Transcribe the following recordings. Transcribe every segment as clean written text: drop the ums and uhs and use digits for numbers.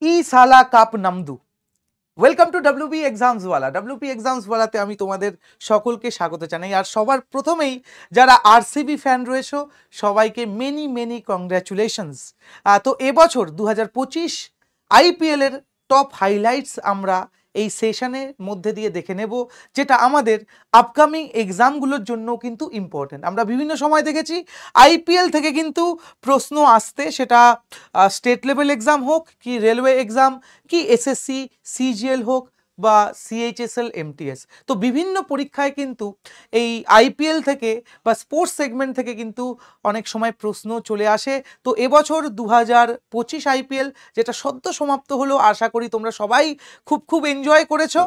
ই সালা কাপ নামদু। Welcome to WB Examswala. WB এক্সামসওয়ালাতে আমি তোমাদের সকলকে স্বাগত জানাই। আর সবার প্রথমেই যারা আরসিবি ফ্যান রয়েছে সবাইকে মেনি মেনি কংগ্র্যাচুলেশনস। তো এবছর 2025 আইপিএল এর টপ হাইলাইটস আমরা এই সেশনের মধ্যে দিয়ে দেখে নেব, যেটা আমাদের আপকামিং এক্সামগুলোর জন্য কিন্তু ইম্পর্টেন্ট। আমরা বিভিন্ন সময় দেখেছি আইপিএল থেকে কিন্তু প্রশ্ন আসতে, সেটা স্টেট লেভেল এক্সাম হোক কি রেলওয়ে এক্সাম কি এসএসসি সিজিএল হোক বা সিএইচএসএল এমটিএস। তো বিভিন্ন পরীক্ষায় কিন্তু এই আইপিএল থেকে বা স্পোর্টস সেগমেন্ট থেকে কিন্তু অনেক সময় প্রশ্ন চলে আসে। তো এবছর 2025 আইপিএল যেটা সদ্য সমাপ্ত হলো, আশা করি তোমরা সবাই খুব এনজয় করেছো।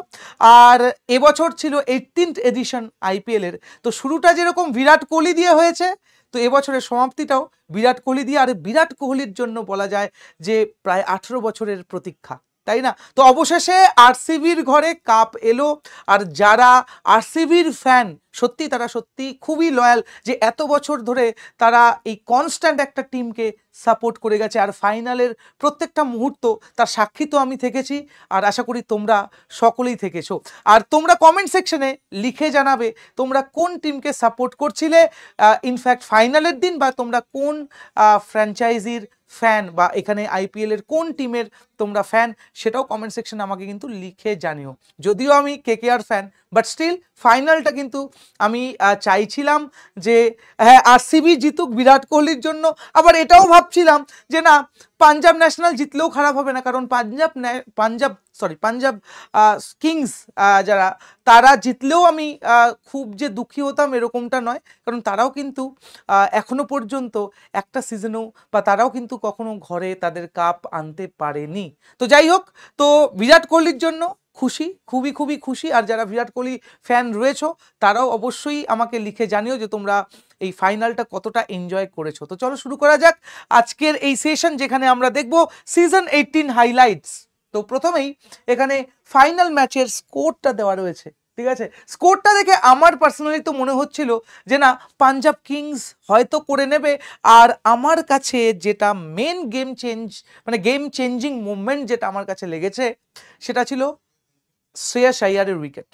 আর এবছর ছিল 18th এডিশন আইপিএলের। তো শুরুটা যেরকম বিরাট কোহলি দিয়ে হয়েছে, তো এবছরের সমাপ্তিটাও বিরাট কোহলি দিয়ে। আর বিরাট কোহলির জন্য বলা যায় যে প্রায় 18 বছরের প্রতীক্ষা, তাই না? তো অবশেষে আরসিবির ঘরে কাপ এলো। আর যারা আরসিবির ফ্যান সত্যি, তারা সত্যি খুবই লয়াল, যে এত বছর ধরে তারা এই কনস্ট্যান্ট একটা টিমকে সাপোর্ট করে গেছে। আর ফাইনালের প্রত্যেকটা মুহূর্ত তার সাক্ষী তো আমি থেকেছি, আর আশা করি তোমরা সকলেই থেকেছো। আর তোমরা কমেন্ট সেকশনে লিখে জানাবে তোমরা কোন টিমকে সাপোর্ট করছিলে ইনফ্যাক্ট ফাইনালের দিন, বা তোমরা কোন ফ্র্যাঞ্চাইজির ফ্যান বা এখানে আইপিএল এর কোন টিমের তোমরা ফ্যান, সেটাও কমেন্ট সেকশনে আমাকে কিন্তু লিখে জানিও। যদিও আমি কেকেআর ফ্যান, বাট স্টিল ফাইনালটা কিন্তু আমি চাইছিলাম যে হ্যাঁ আরসিবি জিতুক বিরাট কোহলির জন্য। আবার এটাও ভাবছিলাম যে না, পাঞ্জাব ন্যাশনাল জিতলেও খারাপ হবে না, কারণ পাঞ্জাব কিংস যারা, তারা জিতলেও আমি খুব যে দুঃখী হতাম এরকমটা নয়, কারণ তারাও কিন্তু এখনো পর্যন্ত একটা সিজনেও বা তারাও কিন্তু কখনো ঘরে তাদের কাপ আনতে পারেনি। তো যাই হোক, তো বিরাট কোহলির জন্য খুশি, খুবই খুশি। আর যারা বিরাট কোহলি ফ্যান রয়েছো তারাও অবশ্যই আমাকে লিখে জানিও যে তোমরা এই ফাইনালটা কতটা এনজয় করেছো। তো চলো শুরু করা যাক আজকের এই সেশন, যেখানে আমরা দেখব সিজন 18 হাইলাইটস। তো প্রথমেই এখানে ফাইনাল ম্যাচের স্কোরটা দেওয়া রয়েছে, ঠিক আছে? স্কোরটা দেখে আমার পার্সোনালি তো মনে হচ্ছিল যে না, পাঞ্জাব কিংস হয়তো করে নেবে। আর আমার কাছে যেটা মেন গেম চেঞ্জিং মুভমেন্ট যেটা আমার কাছে লেগেছে, সেটা ছিল শ্রেয়াস আইয়ারের উইকেট,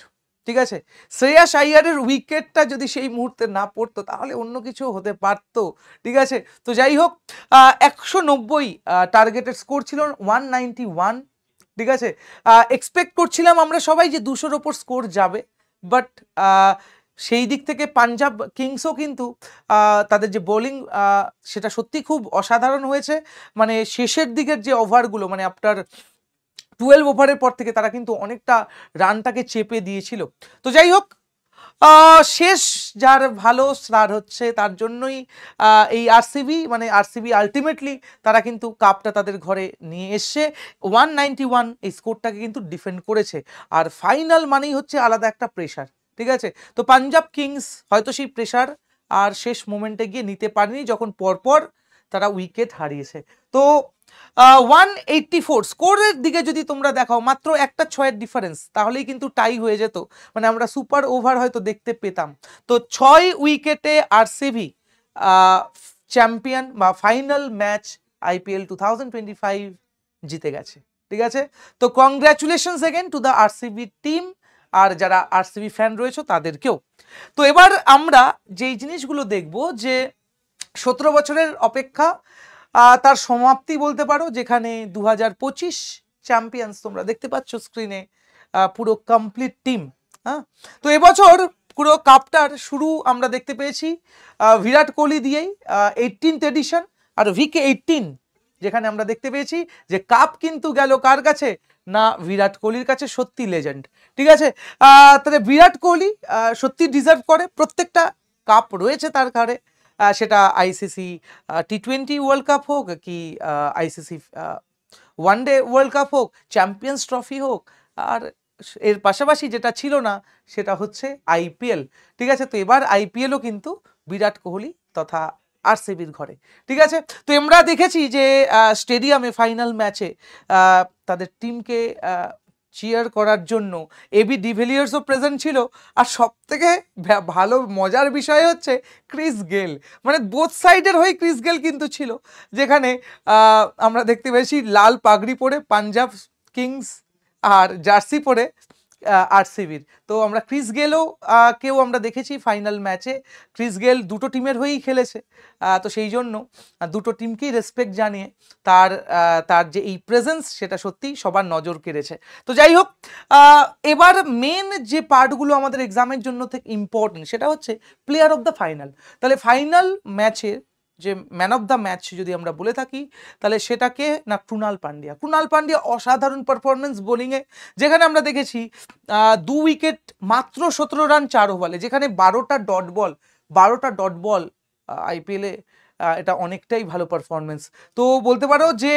ঠিক আছে? শ্রেয়াস আইয়ারের উইকেটটা যদি সেই মুহূর্তে না পড়তো তাহলে অন্য কিছু হতে পারতো, ঠিক আছে? তো যাই হোক, 190 টার্গেটের স্কোর ছিল, 191, ঠিক আছে? এক্সপেক্ট করছিলাম আমরা সবাই যে 200-র ওপর স্কোর যাবে, বাট সেই দিক থেকে পাঞ্জাব কিংসও কিন্তু তাদের যে বোলিং সেটা সত্যি খুব অসাধারণ হয়েছে। মানে শেষের দিকের যে ওভারগুলো, মানে আফটার 12 ওভারের পর থেকে তারা কিন্তু অনেকটা রানটাকে চেপে দিয়েছিল। তো যাই হোক, শেষ যার ভালো তার হচ্ছে, তার জন্যই এই আরসিবি আলটিমেটলি তারা কিন্তু কাপটা তাদের ঘরে নিয়ে এসছে। 191 এই স্কোরটাকে কিন্তু ডিফেন্ড করেছে। আর ফাইনাল মানেই হচ্ছে আলাদা একটা প্রেশার, ঠিক আছে? তো পাঞ্জাব কিংস হয়তো সেই প্রেশার আর শেষ মোমেন্টে গিয়ে নিতে পারেনি, যখন পরপর তারা উইকেট হারিয়েছে। তো 184 স্কোরের দিকে যদি তোমরা দেখাও, মাত্র একটা 6-এর ডিফারেন্স, তাহলেই কিন্তু টাই হয়ে যেত, মানে আমরা সুপার ওভার হয়তো দেখতে পেতাম। তো 6 উইকেটে আরসিবি চ্যাম্পিয়ন বা ফাইনাল ম্যাচ আইপিএল 2025 জিতে গেছে, ঠিক আছে? তো congratulations again to the RCB team, আর যারা আরসিবি ফ্যান রয়েছে তাদেরকেও। তো এবার আমরা যেই জিনিসগুলো দেখব, যে 17 বছরের অপেক্ষা তার সমাপ্তি বলতে পারো, যেখানে 2025 চ্যাম্পিয়ন্স তোমরা দেখতে পাচ্ছ স্ক্রিনে, পুরো কমপ্লিট টিম। হ্যাঁ, তো এবছর পুরো কাপটার শুরু আমরা দেখতে পেয়েছি বিরাট কোহলি দিয়েই, 18th এডিশন আর ভিকে 18, যেখানে আমরা দেখতে পেয়েছি যে কাপ কিন্তু গেল কার কাছে, না বিরাট কোহলির কাছে। সত্যি লেজেন্ড, ঠিক আছে? তাহলে বিরাট কোহলি সত্যি ডিজার্ভ করে, প্রত্যেকটা কাপ রয়েছে তার ঘরে, সেটা আইসিসি টি20 ওয়ার্ল্ড কাপ হোক কি আইসিসি ওয়ানডে ওয়ার্ল্ড কাপ হোক, চ্যাম্পিয়ন্স ট্রফি হোক, আর এর পাশাপাশি যেটা ছিল না সেটা হচ্ছে আইপিএল, ঠিক আছে? তো এবার আইপিএলও কিন্তু বিরাট কোহলি তথা আরসিবির ঘরে, ঠিক আছে? তো আমরা দেখেছি যে স্টেডিয়ামে ফাইনাল ম্যাচে তাদের টিমকে চিয়ার করার জন্য এবি ডিভিলিয়ার্সও প্রেজেন্ট ছিল। আর সব থেকে ভালো মজার বিষয় হচ্ছে ক্রিস গেল, মানে বোথ সাইডের হয়ে ক্রিস গেল কিন্তু ছিল, যেখানে আমরা দেখতে পেয়েছি লাল পাগড়ি পরে পাঞ্জাব কিংস আর জার্সি পরে আরসিবির। তো আমরা ক্রিস গেলও কেউ আমরা দেখেছি ফাইনাল ম্যাচে, ক্রিস গেল দুটো টিমের হয়েই খেলেছে। তো সেই জন্য দুটো টিমকেই রেসপেক্ট জানিয়ে তার যে এই প্রেজেন্স সেটা সত্যিই সবার নজর কেড়েছে। তো যাই হোক, এবার মেন যে পার্টগুলো আমাদের এক্সামের জন্য থেকে ইম্পর্টেন্ট সেটা হচ্ছে প্লেয়ার অফ দ্য ফাইনাল। তাহলে ফাইনাল ম্যাচের যে ম্যান অফ দ্য ম্যাচ যদি আমরা বলে থাকি তাহলে সেটাকে না ক্রুনাল পান্ডিয়া। ক্রুনাল পান্ডিয়া অসাধারণ পারফরমেন্স বোলিংয়ে, যেখানে আমরা দেখেছি 2 উইকেট মাত্র 17 রান 4 ওভারে, যেখানে 12টা ডট বল আইপিএলে, এটা অনেকটাই ভালো পারফরমেন্স। তো বলতে পারো যে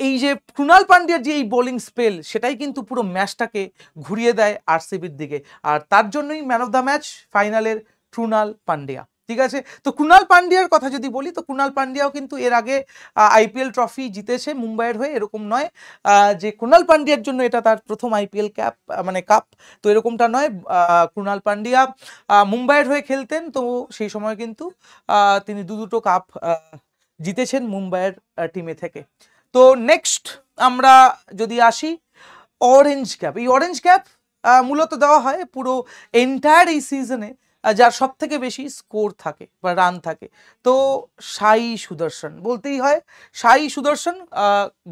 এই যে ক্রুনাল পান্ডিয়ার যে এই বোলিং স্পেল সেটাই কিন্তু পুরো ম্যাচটাকে ঘুরিয়ে দেয় আরসিবির দিকে, আর তার জন্যই ম্যান অফ দ্য ম্যাচ ফাইনালের ক্রুনাল পান্ডিয়া। ঠিক আছে, তো ক্রুনাল পান্ডিয়ার কথা যদি বলি তো ক্রুনাল পান্ডিয়াও কিন্তু এর আগে আইপিএল ট্রফি জিতেছে মুম্বাইয়ের হয়ে, এরকম নয় যে ক্রুনাল পান্ডিয়ার জন্য এটা তার প্রথম আইপিএল কাপ, তো এরকমটা নয়। ক্রুনাল পান্ডিয়া মুম্বাইয়ের হয়ে খেলতেন, তো সেই সময় কিন্তু তিনি দুটো কাপ জিতেছেন মুম্বাইয়ের টিমে থেকে। তো নেক্সট আমরা যদি আসি অরেঞ্জ ক্যাপ, এই অরেঞ্জ ক্যাপ মূলত দেওয়া হয় পুরো এন্টায়ার এই সিজনে যার সব থেকে বেশি স্কোর থাকে বা রান থাকে। তো সাই সুদর্শন বলতেই হয়, সাই সুদর্শন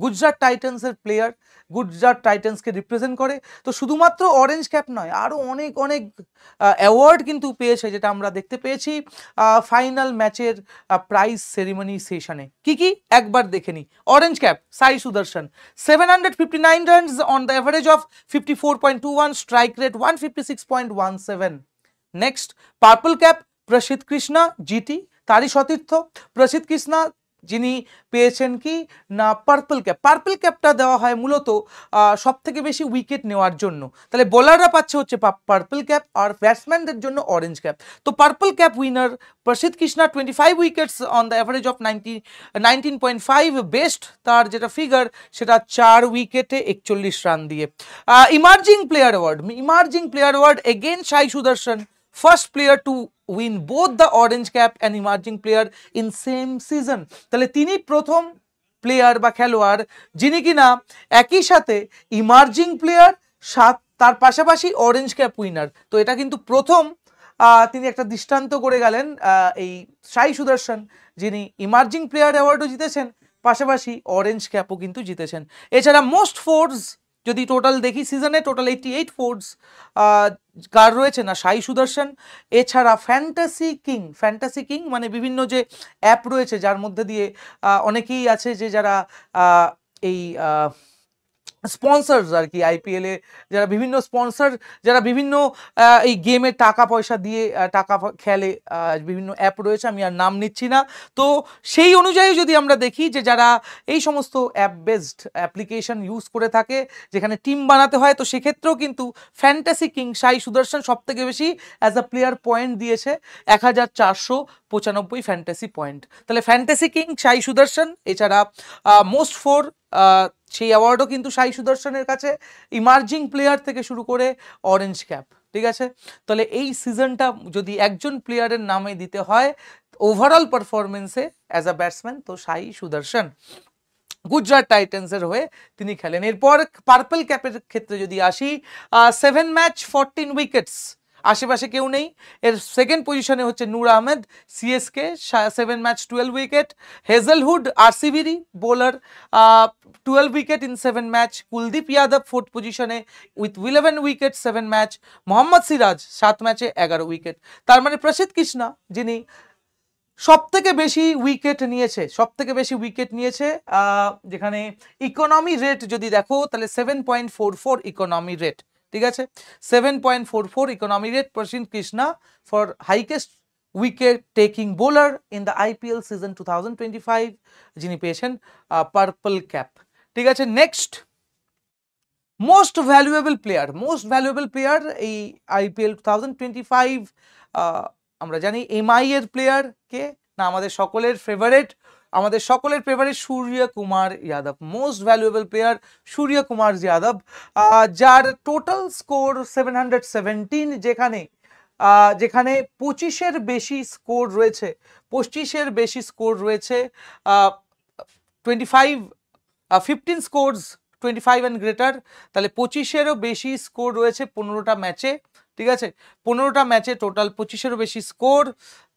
গুজরাট টাইটান্সের প্লেয়ার, গুজরাট টাইটান্সকে রিপ্রেজেন্ট করে। তো শুধুমাত্র অরেঞ্জ ক্যাপ নয়, আরও অনেক অ্যাওয়ার্ড কিন্তু পেয়েছে, যেটা আমরা দেখতে পেয়েছি ফাইনাল ম্যাচের প্রাইজ সেরিমনি সেশনে। কি একবার দেখে নি। Orange cap Sai Sudarshan 759 runs on the average of 54.21, strike rate 156.17। Next purple cap Prasidh Krishna GT, তারই সতীর্থ প্রসিদ্ধ কৃষ্ণা, যিনি পেয়েছেন কি না পার্পল ক্যাপ। পার্পল ক্যাপটা দেওয়া হয় মূলত সব থেকে বেশি উইকেট নেওয়ার জন্য। তাহলে বোলাররা পাচ্ছে হচ্ছে পার্পল ক্যাপ আর ব্যাটসম্যানদের জন্য অরেঞ্জ ক্যাপ। তো পার্পল ক্যাপ উইনার প্রসিদ্ধ Krishna 25 wickets on the average of 19.5, best তার যেটা ফিগার সেটা 4 উইকেটে 41 রান দিয়ে। Emerging player award again Sai Sudarshan, first player to win both the orange cap and emerging player in same season। তাহলে তিনি প্রথম player বা খেলোয়াড় যিনি কিনা একই সাথে ইমার্জিং প্লেয়ার তার পাশাপাশি অরেঞ্জ ক্যাপ উইনার। তো এটা কিন্তু প্রথম তিনি একটা দৃষ্টান্ত করে গেলেন, এই সাই সুদর্শন, যিনি ইমার্জিং প্লেয়ার অ্যাওয়ার্ডও জিতেছেন, পাশাপাশি অরেঞ্জ ক্যাপও কিন্তু জিতেছেন। এছাড়া মোস্ট ফোর্স যদি টোটাল দেখি সিজনে টোটাল 88 ফোর্স কার রয়েছে না সাই সুদর্শন। এছাড়া ফ্যান্টাসি কিং মানে বিভিন্ন যে অ্যাপ রয়েছে যার মধ্যে দিয়ে অনেকেই আছে যে যারা এই স্পন্সর্স আর কি আইপিএলে, যারা বিভিন্ন স্পন্সর, যারা বিভিন্ন এই গেমে টাকা পয়সা দিয়ে টাকা খেলে, বিভিন্ন অ্যাপ রয়েছে, আমি আর নাম নিচ্ছি না। তো সেই অনুযায়ী যদি আমরা দেখি যে যারা এই সমস্ত অ্যাপ বেসড অ্যাপ্লিকেশন ইউজ করে থাকে যেখানে টিম বানাতে হয়, তো সেক্ষেত্রেও কিন্তু ফ্যান্টাসি কিং সাই সুদর্শন সব থেকে বেশি অ্যাজ আ প্লেয়ার পয়েন্ট দিয়েছে 1495 ফ্যান্টাসি পয়েন্ট। তাহলে ফ্যান্টাসি কিং সাই সুদর্শন। এছাড়া মোস্ট ফোর সেই অ্যাওয়ার্ডও কিন্তু সাই সুদর্শনের কাছে, ইমার্জিং প্লেয়ার থেকে শুরু করে অরেঞ্জ ক্যাপ। ঠিক আছে, তাহলে এই সিজনটা যদি একজন প্লেয়ারের নামে দিতে হয় ওভারঅল পারফরমেন্সে অ্যাজ আ ব্যাটসম্যান, তো সাই সুদর্শন গুজরাট টাইটান্সের হয়ে তিনি খেলেন। এরপর পার্পল ক্যাপের ক্ষেত্রে যদি আসি, 7 ম্যাচ 14 উইকেটস, আশেপাশে কেউ নেই। এর সেকেন্ড পজিশনে হচ্ছে Noor Ahmed CSK, 7 match 12 wicket. Hazlewood আরসিবিরই bowler, 12 wicket in 7 match. Kuldeep Yadav fourth পজিশনে with 11 wicket 7 match. Mohammed Siraj 7 ম্যাচে 11 উইকেট। তার মানে প্রসিদ্ধ কৃষ্ণা যিনি সব থেকে বেশি উইকেট নিয়েছে, যেখানে ইকোনমি রেট যদি দেখো তাহলে 7.44 ইকোনমি রেট। ঠিক আছে, 7.44 economy rate Prasidh Krishna for highest wicket taking bowler in the IPL season 2025, যিনি পেয়েছেন পার্পল ক্যাপ। ঠিক আছে, নেক্সট মোস্ট ভ্যালুয়েবল প্লেয়ার এই আইপিএল 2025, আমরা জানি এমআই এর প্লেয়ার কে না, আমাদের সকলের ফেভারিট আমাদের সকলের favourite Suryakumar Yadav, most valuable player Suryakumar Yadav, যার টোটাল স্কোর 717, যেখানে 25-এর বেশি স্কোর রয়েছে, 25-এর বেশি স্কোর রয়েছে, 15 স্কোরস 25 অ্যান্ড গ্রেটার, তাহলে 25-এরও বেশি স্কোর রয়েছে 15টা ম্যাচে, ঠিক আছে, 15টা ম্যাচে টোটাল 25-এরও বেশি স্কোর।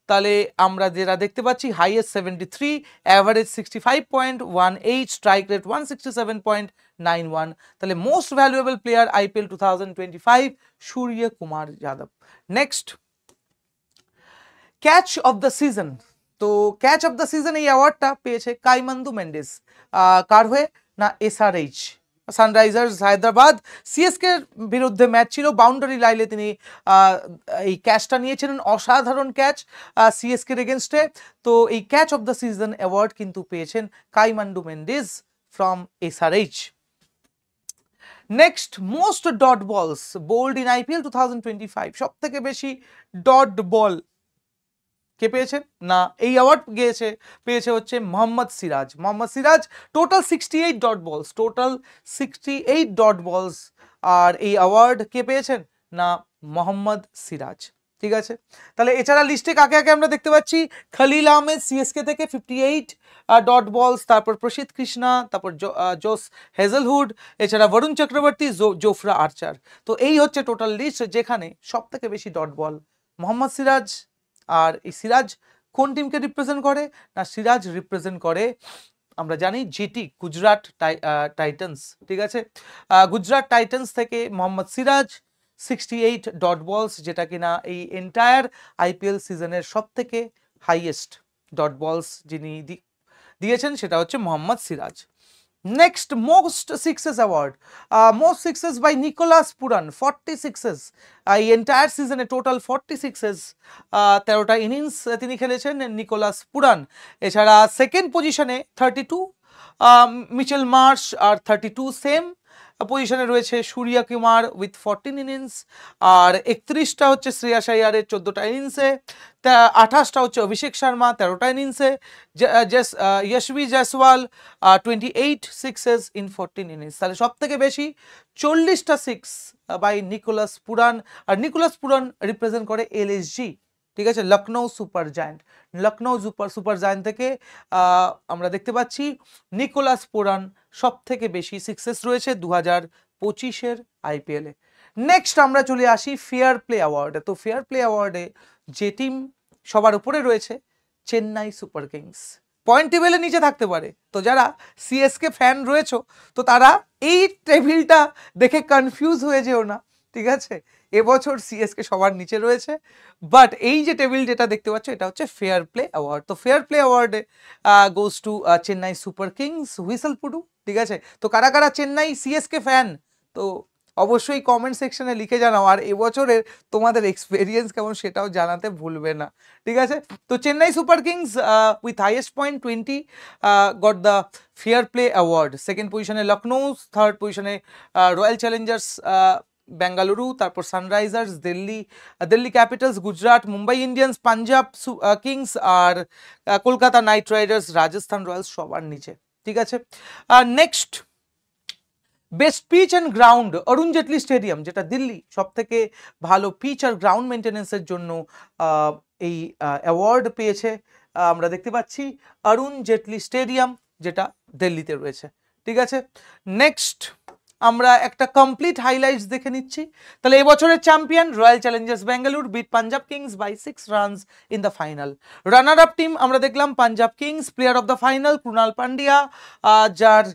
তাহলে আমরা যেটা দেখতে পাচ্ছি, হাইয়েস্ট 73, অ্যাভারেজ 65.18, স্ট্রাইক রেট 167.91, তাহলে most valuable player IPL 2025 Surya Kumar Yadav. Next, catch of the season. তো ক্যাচ অফ দ্য সিজন এই অ্যাওয়ার্ডটা পেয়েছে কাইমান্দু মেন্ডিস। কার হয়ে? না SRH, সানরাইজার্স হায়দ্রাবাদ। সিএসকে বিরুদ্ধে ম্যাচ ছিল, বাউন্ডারি লাইনে তিনি এই ক্যাচটা নিয়েছিলেন, অসাধারণ ক্যাচ সিএসকের এগেনস্টে। তো এই catch of the season award কিন্তু পেয়েছেন Kamindu Mendis from SRH। Next, most dot balls bowled in IPL 2025, সব থেকে বেশি ডট বল কে পেয়েছেন? না এই অ্যাওয়ার্ড পেয়েছে হচ্ছে মোহাম্মদ সিরাজ। মোহাম্মদ সিরাজ টোটাল 68 ডট বলস, টোটাল 68 ডট বলস। আর এই অ্যাওয়ার্ড কে পেয়েছেন? না মোহাম্মদ সিরাজ, ঠিক আছে। তাহলে এছাড়া লিস্টে কাকে কাকে আমরা দেখতে পাচ্ছি, খলিল আহমেদ সিএসকে থেকে 58 ডট বলস, তারপর প্রসিদ্ধ কৃষ্ণা, তারপর জোস হেজেলহুড, এছাড়া বরুণ চক্রবর্তী, জোফরা আর্চার। তো এই হচ্ছে টোটাল লিস্ট, যেখানে সব থেকে বেশি ডট বল মোহাম্মদ সিরাজ। আর এই সিরাজ কোন টিমকে রিপ্রেজেন্ট করে? না সিরাজ রিপ্রেজেন্ট করে, আমরা জানি জিটি, গুজরাট টাইটান্স, ঠিক আছে। গুজরাট টাইটান্স থেকে মোহাম্মদ সিরাজ 68 ডট বলস, যেটা কিনা এই এন্টায়ার IPL সিজনের সব থেকে হাইয়েস্ট ডট বলস যিনি দিয়েছেন, সেটা হচ্ছে Mohammed Siraj. Next, most sixes award, most sixes by Nicholas Pooran, 40 sixes এই এন্টায়ার সিজনে, টোটাল 40 সিক্সেস, 13টা ইনিংস তিনি খেলেছেন নিকোলাস পুরান। এছাড়া সেকেন্ড পজিশনে 32 মিচেল মার্শ, আর 32 সেম পজিশনে রয়েছে সূর্য কুমার উইথ 14 ইনিংস, আর 31টা হচ্ছে শ্রেয়াস আইয়ারের 14টা ইনিংসে, 28টা হচ্ছে অভিষেক শর্মা 13টা ইনিংসে, Yashasvi Jaiswal 28 sixes in 14 innings. তাহলে সব থেকে বেশি 40টা সিক্স বাই নিকোলাস পুরান। আর নিকোলাস পুরান রিপ্রেজেন্ট করে LSG, ঠিক আছে, Lucknow Super Giant. Lucknow Super Giant থেকে আমরা দেখতে পাচ্ছি নিকোলাস পুরান সব থেকে বেশি সিক্সেস রয়েছে 2025-এর IPL-এ। নেক্সট আমরা চলে আসি ফেয়ার প্লে অ্যাওয়ার্ডে। তো ফেয়ার প্লে অ্যাওয়ার্ডে যে টিম সবার উপরে রয়েছে, চেন্নাই সুপার কিংস। পয়েন্ট টেবিলে নিচে থাকতে পারে, তো যারা সিএসকে ফ্যান রয়েছে তো তারা এই টেবিলটা দেখে কনফিউজ হয়ে যেও না, ঠিক আছে। এবছর সিএসকে সবার নিচে রয়েছে, বাট এই যে টেবিল যেটা দেখতে পাচ্ছ, এটা হচ্ছে ফেয়ার প্লে অ্যাওয়ার্ড। তো ফেয়ার প্লে অ্যাওয়ার্ডে goes to Chennai Super Kings, whistle podu, ঠিক আছে। তো কারা কারা চেন্নাই সিএসকে ফ্যান, তো অবশ্যই কমেন্ট সেকশনে লিখে জানাও, আর এবছরের তোমাদের এক্সপেরিয়েন্স কেমন সেটাও জানাতে ভুলবে না, ঠিক আছে। তো Chennai Super Kings with highest point 20 got the fair play award. Second পজিশনে লখনৌ, থার্ড পজিশনে রয়্যাল চ্যালেঞ্জার্স বেঙ্গালুরু, তারপর Sunrisers Delhi Capitals, Gujarat, Mumbai Indians, Punjab Kings, আর Kolkata Knight Riders, Rajasthan Royals সবার নিচে, ঠিক আছে। Next, best pitch and ground, Arun Jaitley stadium, যেটা দিল্লি, সব থেকে ভালো পিচ আর গ্রাউন্ড মেনটেন্যান্সের জন্য এই অ্যাওয়ার্ড পেয়েছে। আমরা দেখতে পাচ্ছি অরুণ জেটলি স্টেডিয়াম, যেটা দিল্লিতে রয়েছে, ঠিক আছে। নেক্সট, আমরা একটা কমপ্লিট হাইলাইটস দেখে নিচ্ছি। তাহলে এবছরের champion Royal Challengers Bangalore beat Punjab Kings by 6 runs in the final. Runner up team আমরা দেখলাম Punjab Kings, player of the final Krunal Pandya, যার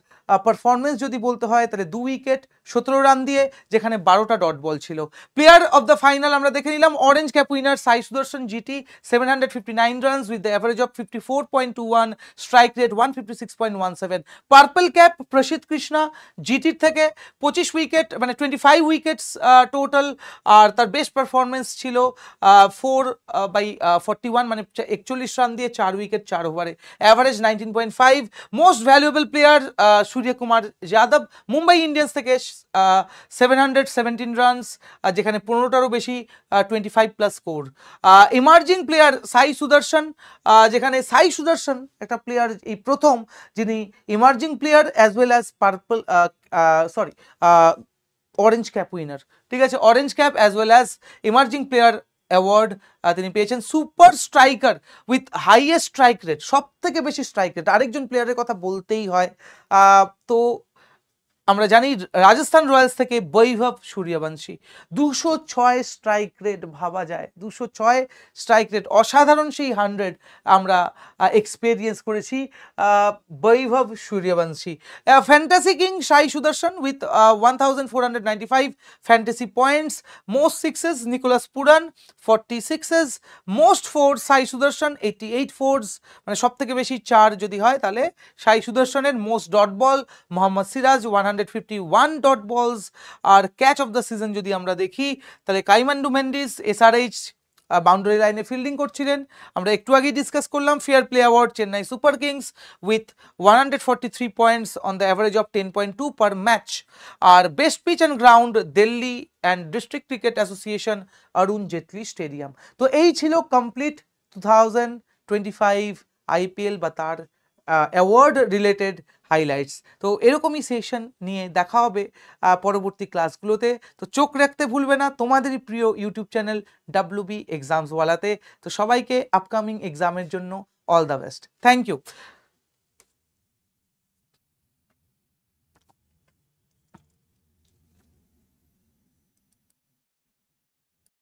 পারফরমেন্স যদি বলতে হয় তাহলে 2 উইকেট 17 রান দিয়ে, যেখানে 12টা ডট বল ছিল। প্লেয়ার অফ দ্য ফাইনাল আমরা দেখে নিলাম orange cap winner Sai Sudharsan, GT, 759 runs with the average of 54.21, strike rate 156.17। Purple cap Prasidh Krishna, জিটির থেকে 25 উইকেট, মানে 25 উইকেটস টোটাল, আর তার বেস্ট পারফরমেন্স ছিল 4/41, মানে 41 রান দিয়ে 4 উইকেট 4 ওভারে, average 19.5। Most valuable player Suryakumar Yadav Mumbai Indians থেকে 717 রানস, যেখানে 15টারও বেশি 25+ স্কোর। ইমার্জিং প্লেয়ার সাই সুদর্শন, যেখানে সাই সুদর্শন একটা প্লেয়ার এই প্রথম যিনি emerging player as well as purple orange cap winner, ঠিক আছে, orange cap as well as emerging player award তিনি পেয়েছেন। Super striker with highest strike rate, সব থেকে বেশি স্ট্রাইক রেট, আরেকজন প্লেয়ারের কথা বলতেই হয়, তো আমরা জানি রাজস্থান রয়্যালস থেকে বৈভব সূর্যবংশী, 206 স্ট্রাইক রেট, ভাবা যায় 206 স্ট্রাইক রেট, অসাধারণ সেই 100 আমরা এক্সপেরিয়েন্স করেছি বৈভব Suryavanshi. Fantasy king Sai Sudharsan with 1495 fantasy points. Most sixes Nicholas Pooran 40 sixes. Most force Sai Sudarshan 88 force, মানে সব থেকে বেশি 4 যদি হয় তাহলে সাই সুদর্শনের। Most dot ball Mohammed Siraj 151 dot balls. আর ক্যাচ অফ দ্য সিজন যদি আমরা দেখি তাহলে কাইমান্ডু মেন্ডিস SRH বাউন্ডারি লাইনে ফিল্ডিং করছিলেন, আমরা একটু আগেই ডিসকাস করলাম। Fair play award Chennai Super Kings with 143 points on the average of 10.2 per match. আর best pitch and ground Delhi and district cricket association Arun Jaitley stadium. তো এই ছিল কমপ্লিট 2025 IPL বা তার অ্যাওয়ার্ড রিলেটেড হাইলাইটস। তো এরকমই সেশন নিয়ে দেখা হবে পরবর্তী ক্লাসগুলোতে। তো চোখ রাখতে ভুলবে না তোমাদেরই প্রিয় ইউটিউব চ্যানেল WB এক্সামসওয়ালাতে। তো সবাইকে আপকামিং এক্সামের জন্য all the best. Thank you.